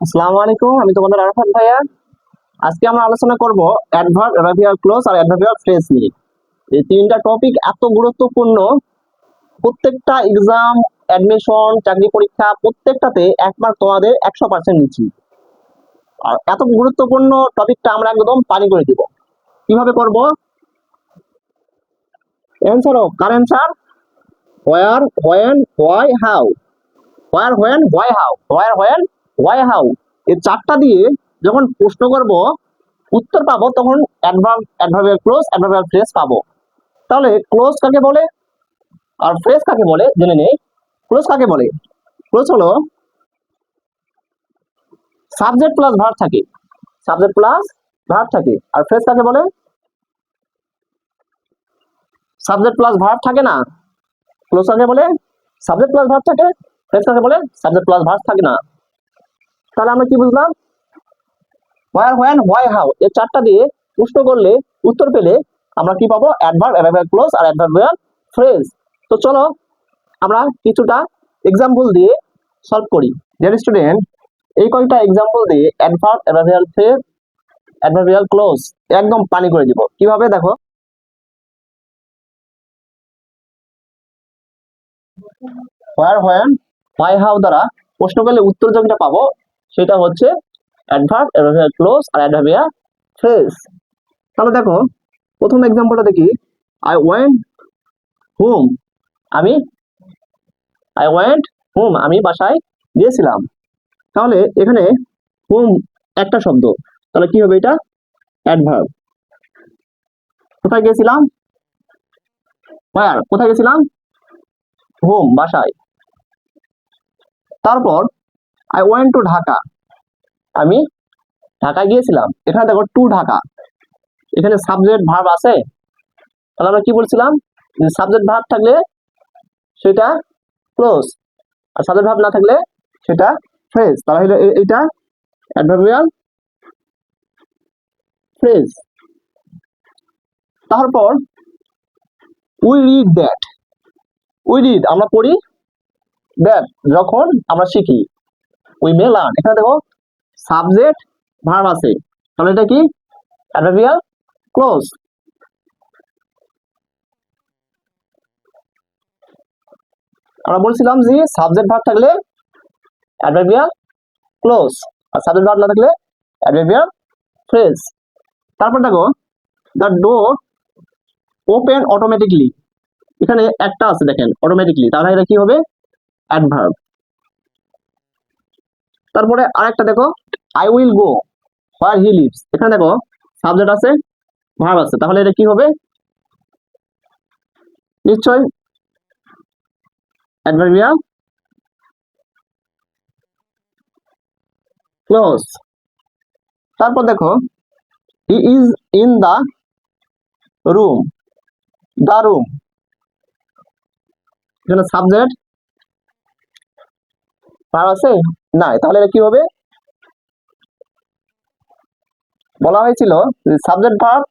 আসসালামু আলাইকুম, আমি তোমাদের আরাফাত ভাইয়া। আজকে আমরা আলোচনা করব অ্যাডভার্ব, অ্যাডভার্বিয়াল ক্লজ আর অ্যাডভার্বিয়াল ফ্রেজ নিয়ে। এই তিনটা টপিক এত গুরুত্বপূর্ণ, প্রত্যেকটা এক্সাম, অ্যাডমিশন, চাকরি পরীক্ষা প্রত্যেকটাতে এক মার্ক তোমাদের 100% নিচ্ছি। আর এত গুরুত্বপূর্ণ টপিকটা আমরা একদম পানি করে দিব। কিভাবে করব? অ্যান্সার হোক, কার answer? Where, when, why, how. Where, when, why, how. Where, when, why, how. এই চারটা দিয়ে যখন প্রশ্ন করব, উত্তর পাবো, তখন adverb, adverbial clause, adverbial phrase পাবো। তাহলে ক্লোজ কাকে বলে আর ফ্রেজ কাকে বলে জেনে নেই। ক্লোজ কাকে বলে? ক্লোজ হলো সাবজেক্ট প্লাস ভার্ব থাকে, সাবজেক্ট প্লাস ভার্ব থাকে। আর ফ্রেজ কাকে বলে? সাবজেক্ট প্লাস ভার্ব থাকে না। ক্লোজ কাকে বলে? সাবজেক্ট প্লাস ভার্ব থাকে। ফ্রেজ কাকে বলে? সাবজেক্ট প্লাস ভার্ব থাকে না। তাহলে আমরা কি বুঝলাম? হোয়ার, হোয়েন, হোয়াই, হাউ এই চারটা দিয়ে প্রশ্ন করলে, উত্তর পেলে আমরা কি পাবো? অ্যাডভার্ব, অ্যাডভার্বিয়াল ক্লোজ আর অ্যাডভার্বিয়াল ফ্রেজ। তো চলো আমরা কিছুটা এক্সাম্পল দিয়ে সলভ করি। ডিয়ার স্টুডেন্ট, এই কয়েকটা এক্সাম্পল দিয়ে adverb, adverbial phrase, adverbial close একদম পানি করে দিব। কিভাবে দেখো। হোয়ার, হোয়েন, হোয়াই, হাউ দ্বারা প্রশ্ন করলে উত্তর যেটা পাবো সেটা হচ্ছে অ্যাডভার্ব, অ্যাডভার্বিয়াল ক্লোজ আর অ্যাডভার্বিয়াল ফ্রেজ। তাহলে দেখো, প্রথম এক্সাম্পলটা দেখি। আই ওয়েন্ট হোম, আমি আই ওয়েন্ট হোম আমি বাসায় গিয়েছিলাম। তাহলে এখানে হোম একটা শব্দ, তাহলে কি হবে? এটা অ্যাডভার্ব। কোথায় গিয়েছিলাম? হোয়ার, কোথায় গেছিলাম? হোম, বাসায়। তারপর আই ওয়েন্ট টু ঢাকা, আমি ঢাকা গিয়েছিলাম। এখানে দেখো টু ঢাকা, এখানে সাবজেক্ট ভার্ব আছে। তাহলে আমরা কি বলছিলাম? যে সাবজেক্ট ভার্ব থাকলে সেটা ক্লোজ, আর সাবজেক্ট ভার্ব না থাকলে সেটা ফ্রেজ। তাহলে এইটা অ্যাডভার্বিয়াল ফ্রেজ। তারপর we read that, we read আমরা পড়ি, দ্যাট যখন আমরা শিখি, উই মে লার্ন। এখানে দেখো সাবজেক্ট ভার্ব আছে, তাহলে এটা কি? Adverbial close. আমরা বলছিলাম যে সাবজেক্ট ভার্ব থাকলে অ্যাডভার্বিয়াল ক্লোজ, আর সাবজেক্ট ভার্ব না থাকলে অ্যাডভার্বিয়াল ফ্রেজ। তারপর দেখো দ্য ডোর ওপেন অটোমেটিকলি, এখানে একটা আছে দেখেন অটোমেটিকলি, তাহলে এটা কি হবে? অ্যাডভার্ব। তারপরে আরেকটা দেখো, I will go where he lives, এখানে দেখো সাবজেক্ট আছে, ভার্ব আছে, তাহলে এটা কি হবে? নিশ্চয় অ্যাডভার্বিয়াল ক্লোজ। তারপর দেখো he is in the room, the room, এখানে সাবজেক্ট ভার্ব আছে না, তাহলে এটা কি হবে? বলা হয়েছিল সাবজেক্ট ভার্ব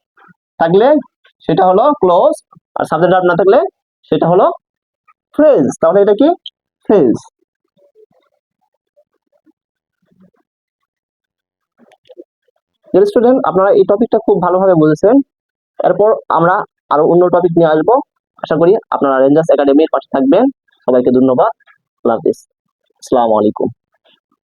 থাকলে সেটা হলো ক্লোজ, আর সাবজেক্ট ভার্ব না থাকলে সেটা হলো ফ্রেজ। তাহলে এটা কি? ফ্রেজ। স্টুডেন্ট, আপনারা এই টপিকটা খুব ভালোভাবে বুঝেছেন। এরপর আমরা আরো অন্য টপিক নিয়ে আসবো। আশা করি আপনারা রেঞ্জার্স একাডেমির পাশে থাকবেন। সবাইকে ধন্যবাদ। আল্লাহ হাফিজ। আসসালামু আলাইকুম।